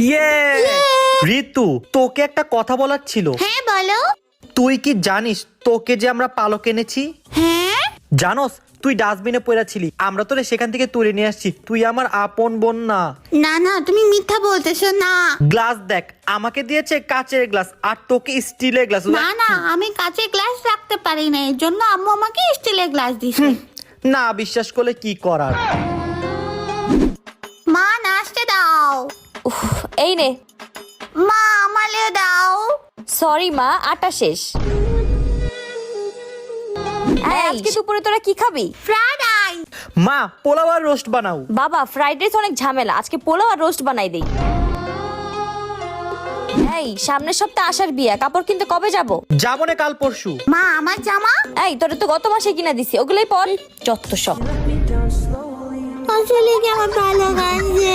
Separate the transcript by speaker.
Speaker 1: ইয়ে ঋতু, তোকে একটা কথা বলার ছিল।
Speaker 2: হ্যাঁ বলো।
Speaker 1: তুই কি জানিস তোকে যে আমরা পালক এনেছি?
Speaker 2: হ্যাঁ
Speaker 1: জানোস তুই ডাস্টবিনে পড়েছিলি, আমরা তোরে সেখান থেকে তুলে নিয়ে আসছি। তুই আমার আপন বোন না।
Speaker 2: না না, তুমি মিথ্যা বলতেছো না।
Speaker 1: গ্লাস দেখ, আমাকে দিয়েছে কাচের গ্লাস আর তোকে স্টিলের গ্লাস।
Speaker 2: না না, আমি কাঁচের গ্লাস রাখতে পারি না, এর জন্য আম্মু আমাকে স্টিলের গ্লাস দিছে।
Speaker 1: না বিশ্বাস করলে কি করার।
Speaker 2: মা নাচতে দাও।
Speaker 3: উফ, এই নে।
Speaker 2: মা আমালেও দাও।
Speaker 3: সরি মা, আটা শেষ। এই, আজকে দুপুরে তোরা কি খাবি?
Speaker 2: Fried rice.
Speaker 1: মা পোলাও আর রোস্ট বানাও।
Speaker 3: বাবা ফ্রাইড রাইস অনেক ঝামেলা, আজকে পোলাও আর রোস্ট বানাই দেই। এই সামনের সপ্তাহে আসার বিয়া, কাপড় কিনতে কবে যাব?
Speaker 1: যাবো না কাল পরশু।
Speaker 2: মা আমার জামা।
Speaker 3: এই তোরে তো গত মাসে কিনা দিছি, ওগুলোই পর। যত সব।
Speaker 2: আসলে কি আমার ভালো লাগছে।